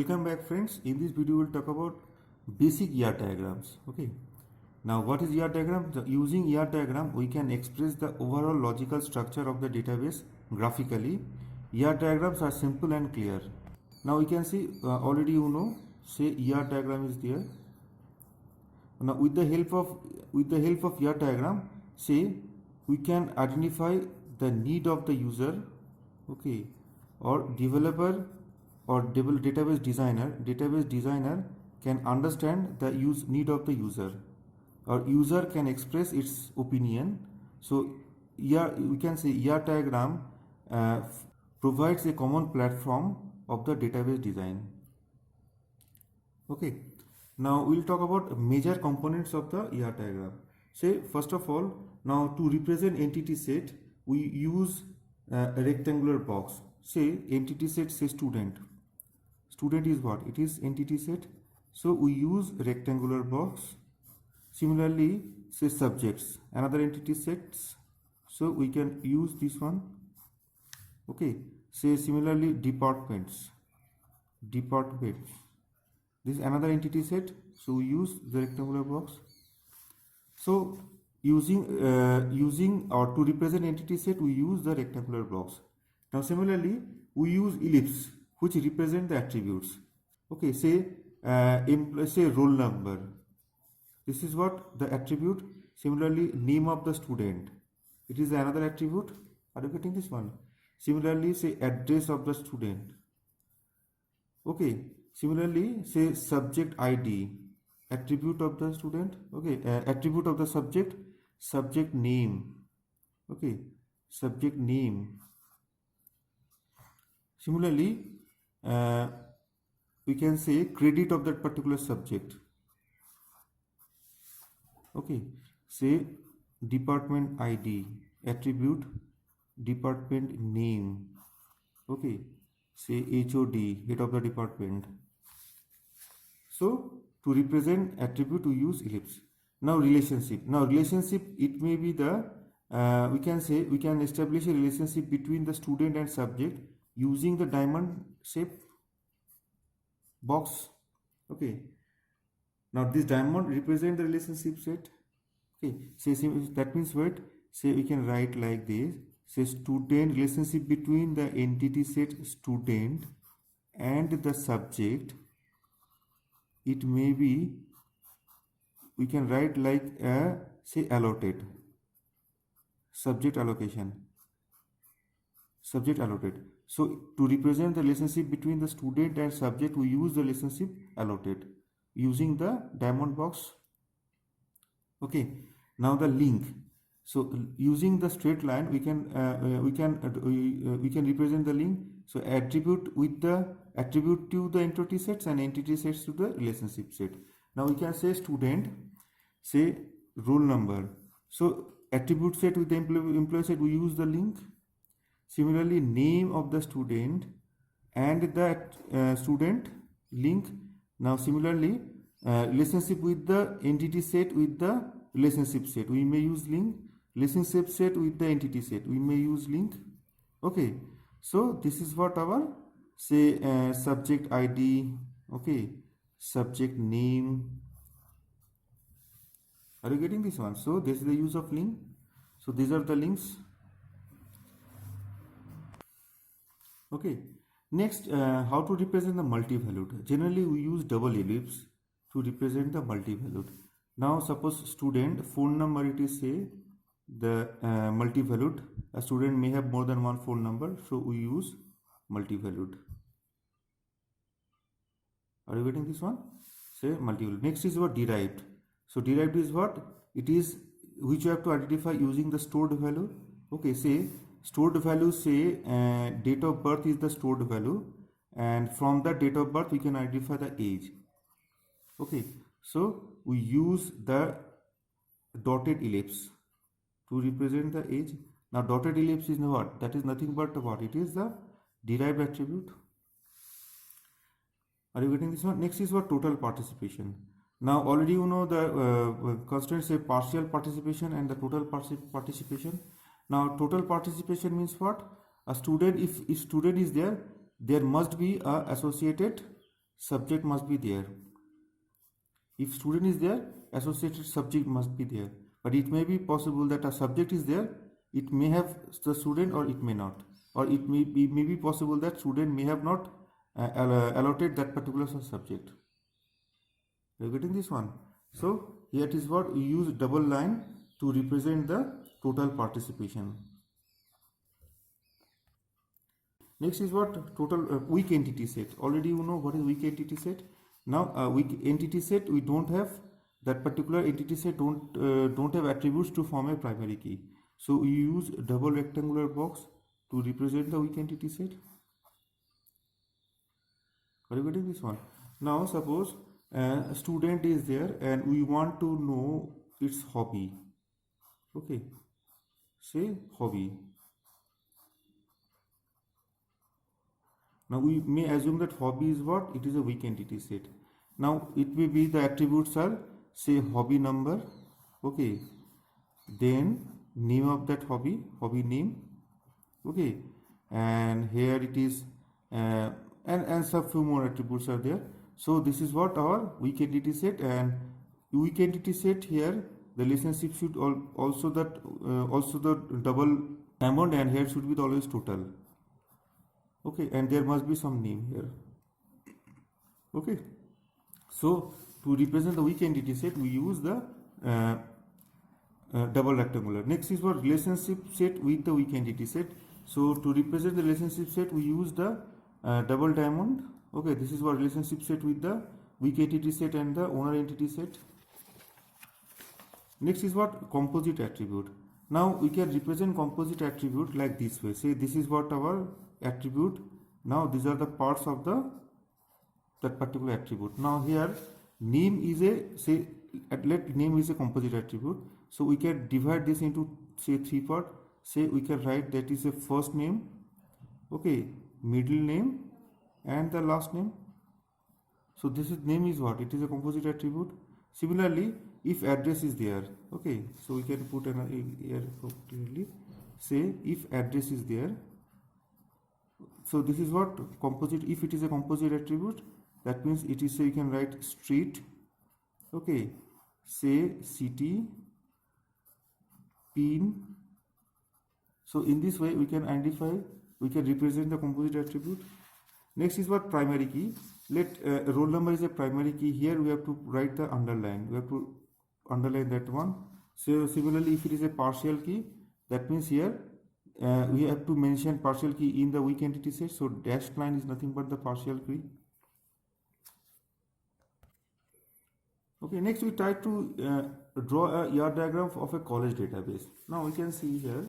Welcome back, friends. In this video we'll talk about basic ER diagrams. Okay, now what is ER diagram? Using ER diagram we can express the overall logical structure of the database graphically. ER diagrams are simple and clear. Now we can see already say ER diagram is there. Now with the help of ER diagram, say we can identify the need of the user, okay, or developer or database designer can understand the need of the user, or user can express its opinion. So we can say ER diagram provides a common platform of the database design. Okay, now we'll talk about major components of the ER diagram. Say first of all, now to represent entity set we use a rectangular box. Say entity set, say student is what? It is entity set, so we use rectangular box. Similarly, say subjects, another entity sets, so we can use this one. Okay, say similarly departments, this is another entity set, so we use the rectangular box. So using or to represent entity set we use the rectangular box. Now similarly we use ellipse which represent the attributes. Okay, say say roll number, this is what the attribute. Similarly name of the student, it is another attribute. Are you getting this one? Similarly say address of the student. Okay, similarly say subject ID, attribute of the student. Okay, attribute of the subject name. Okay, subject name. Similarly we can say credit of that particular subject. Okay, say department ID, attribute department name. Okay, say HOD, head of the department. So to represent attribute we use ellipse. Now relationship, it may be the we can establish a relationship between the student and subject using the diamond shape box. Okay, now this diamond represent the relationship set. Okay, say that means what? Say we can write like this. Say student, relationship between the entity set student and the subject, it may be, we can write like say allotted, subject allotted. So to represent the relationship between the student and subject we use the relationship allotted using the diamond box. Okay, now the link. So using the straight line we can represent the link. So attribute with the attribute to the entity sets and entity sets to the relationship set. Now we can say student, say roll number. So attribute set with the employee set we use the link. Similarly name of the student and the student link. Now similarly relationship with the entity set with the relationship set we may use link. Relationship set with the entity set we may use link. Okay, so this is what our say subject ID. Okay, subject name. Are you getting this one? So this is the use of link. So these are the links. Okay, next how to represent the multi-valued. Generally we use double ellipse to represent the multi-valued. Now suppose student phone number, it is say the multi-valued. A student may have more than one phone number, so we use multi-valued. Are you getting this one? Say multi-valued. Next is what? Derived. So derived is what? It is which you have to identify using the stored value. Okay, say stored value, say date of birth is the stored value, and from that date of birth we can identify the age. Okay, so we use the dotted ellipse to represent the age. Now dotted ellipse is what? That is nothing but what? It is the derived attribute. Are you getting this one? Next is what? Total participation. Now already you know the constraints, say partial participation and the total participation. Now total participation means what? A student, if student is there, there must be a associated subject must be there. If student is there, associated subject must be there. But it may be possible that a subject is there, it may have the student or it may not. Or it may be possible that student may have not allotted that particular subject. You are getting this one? So here it is what we use double line to represent the total participation. Next is what total weak entity set. Already you know what is weak entity set. Now weak entity set, we don't have that particular entity set don't have attributes to form a primary key. So we use double rectangular box to represent the weak entity set. Are you getting this one? Now suppose a student is there and we want to know its hobby. Okay, say hobby. Now we may assume that hobby is what? It is a weak entity set. Now it may be the attributes are say hobby number, okay, then name of that hobby name, okay, and here it is and some few more attributes are there. So this is what our weak entity set, and weak entity set here the relationship should also the double amount, and here should be always total. Okay, and there must be some name here. Okay, so to represent the weak entity set we use the double rectangular. Next is what relationship set with the weak entity set. So to represent the relationship set we use the double diamond. Okay, this is what relationship set with the weak entity set and the owner entity set. Next is what composite attribute. Now we can represent composite attribute like this way. Say this is what our attribute. Now these are the parts of that particular attribute. Now here name is a let name is a composite attribute. So we can divide this into say three parts. Say we can write that is a first name, okay, middle name and the last name. So this is name is what? It is a composite attribute. Similarly, if address is there, okay, so we can put here clearly. Say if address is there. So this is what composite. If it is a composite attribute, that means it is, so you can write street, okay, say city, pin. So in this way we can identify, we can represent the composite attribute. Next is what primary key. Let roll number is a primary key. Here we have to write the underline. We have to underline that one. So similarly, if it is a partial key, that means here we have to mention partial key in the weak entity set. So dashed line is nothing but the partial key. Okay, next we try to draw a ER diagram of a college database. Now we can see here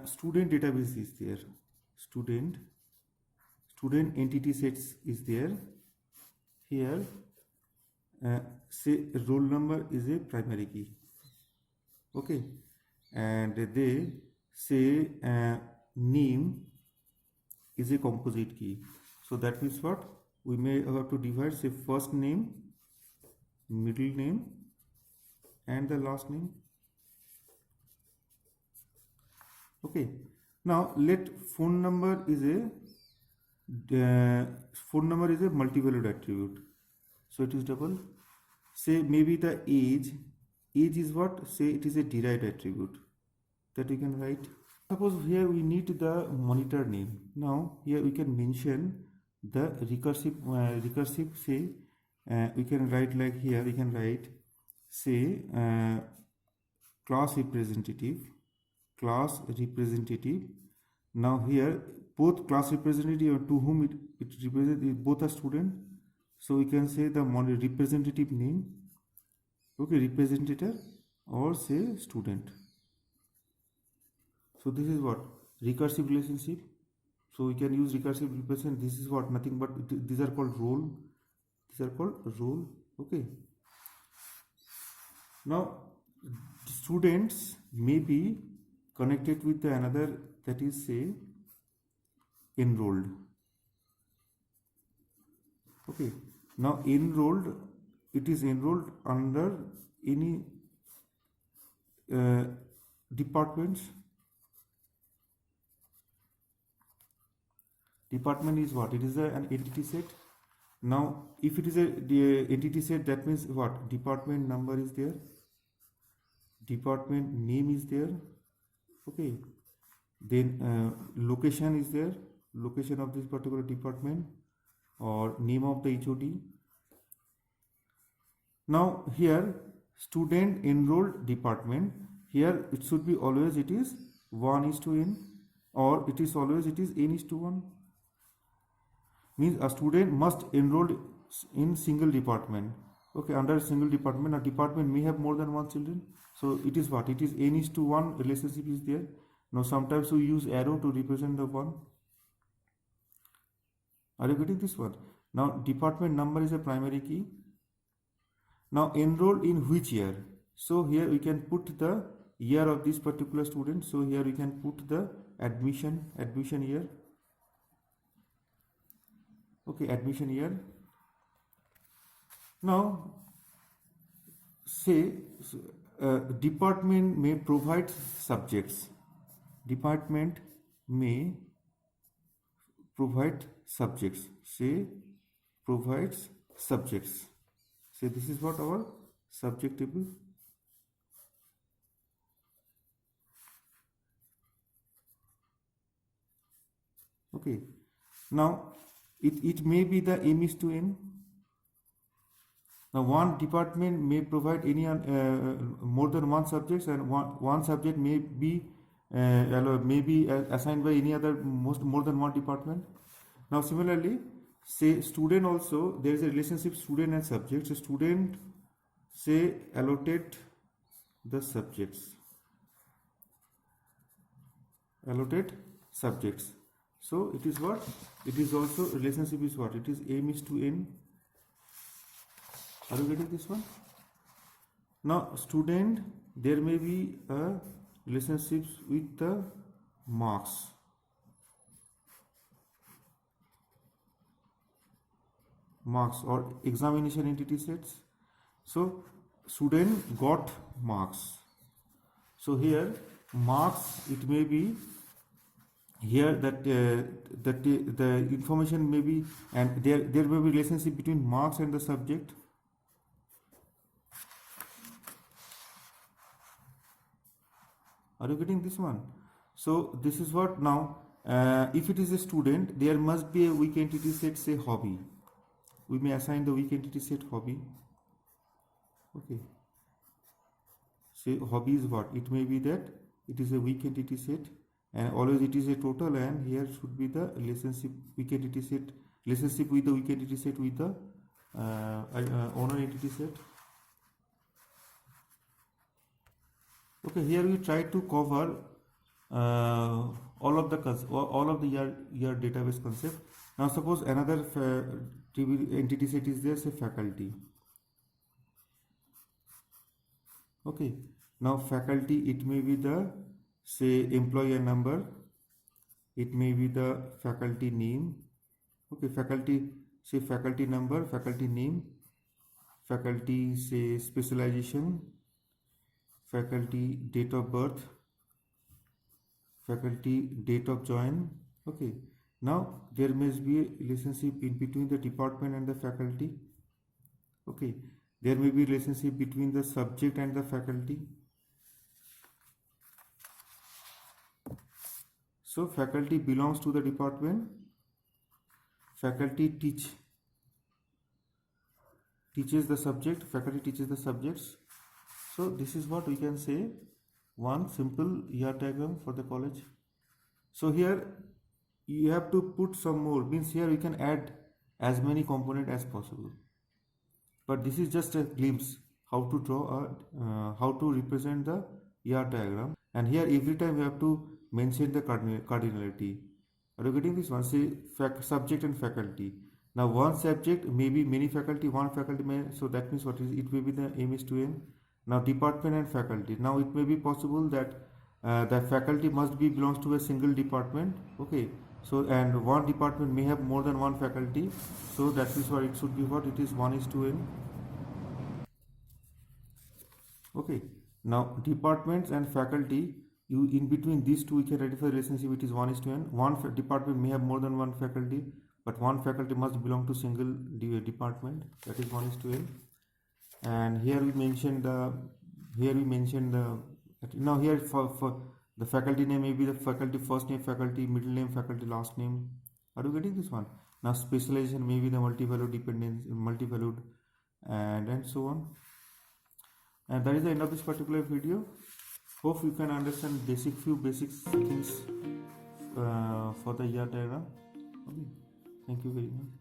student database is there. Student entity sets is there. Here say roll number is a primary key, okay, and they say name is a composite key. So that means what we may have to divide, say first name, middle name and the last name. Okay, now let phone number is a multi-valued attribute, so it is double. Say maybe the age is what? Say it is a derived attribute that we can write. Suppose here we need the monitor name. Now here we can mention the recursive say we can write like here we can write say class representative. Now here both class representative to whom it represents, both are student. So we can say the representative name, okay, representative or say student. So this is what recursive relationship. So we can use recursive representation. This is what nothing but these are called role. Okay. Now students may be connected with another, that is say enrolled. Okay, now enrolled, it is enrolled under any departments. Department is what? It is an entity set. Now, if it is a the entity set, that means what? Department number is there, department name is there, okay. Then location is there, location of this particular department or name of the HOD. Now here student enrolled department, here it should be always it is 1:n, or it is always it is n:1. Means a student must enroll in single department. Okay, under a single department, a department may have more than one children. So it is what? It is n:1 relationship is there. Now sometimes we use arrow to represent the one. Are you getting this one? Now department number is a primary key. Now enrolled in which year? So here we can put the year of this particular student. So here we can put the admission year. Okay, admission year. Now say department may provide subjects. Department may provide subjects. Say provides subjects. Say this is what our subject table. Okay. Now it may be the m:n. Now one department may provide any more than one subjects, and one subject may be assigned by any other more than one department. Now similarly, say student also, there is a relationship student and subject. So student say allotted the subjects. Allotted subjects. So it is what? It is also relationship is what? It is m:n. Are you getting this one? Now student, there may be a relationships with the marks. Marks or examination entity sets. So student got marks. So here marks, it may be here that the information may be, and there may be relationship between marks and the subject. Are you getting this one? So this is what now. If it is a student, there must be a weak entity set, say hobby. We may assign the weak entity set hobby. Okay. Say hobby is what? It may be that it is a weak entity set, and always it is a total, and here should be the relationship weak entity set, relationship with the weak entity set with the owner entity set. Okay, here we try to cover all of the year database concept. Now suppose another entity set is there, say faculty. Okay, now faculty, it may be the say employer number, it may be the faculty name. Okay, faculty, say faculty number, faculty name, faculty say specialization, faculty date of birth, faculty date of join. Okay, now there must be a relationship in between the department and the faculty. Okay, there may be relationship between the subject and the faculty. So faculty belongs to the department, faculty teaches the subject, faculty teaches the subjects. So this is what we can say, one simple ER diagram for the college. So here you have to put some more, means here we can add as many components as possible. But this is just a glimpse how to draw how to represent the ER diagram. And here every time we have to mention the cardinality. Are you getting this one? Say subject and faculty. Now one subject may be many faculty, one faculty may, so that means what is it may be the m:n. Now department and faculty. Now it may be possible that the faculty must be belongs to a single department. Okay, so and one department may have more than one faculty, so that is why it should be what? It is 1:n. Okay, now departments and faculty, you in between these two we can identify relationship. It is 1:n. One department may have more than one faculty, but one faculty must belong to single department, that is 1:n. And here we mentioned the now here for the faculty name may be the faculty first name, faculty middle name, faculty last name. Are you getting this one? Now specialization may be the multi-valued dependence, multi-valued, and so on. And that is the end of this particular video. Hope you can understand few basic things for the ER diagram. Okay. Thank you very much.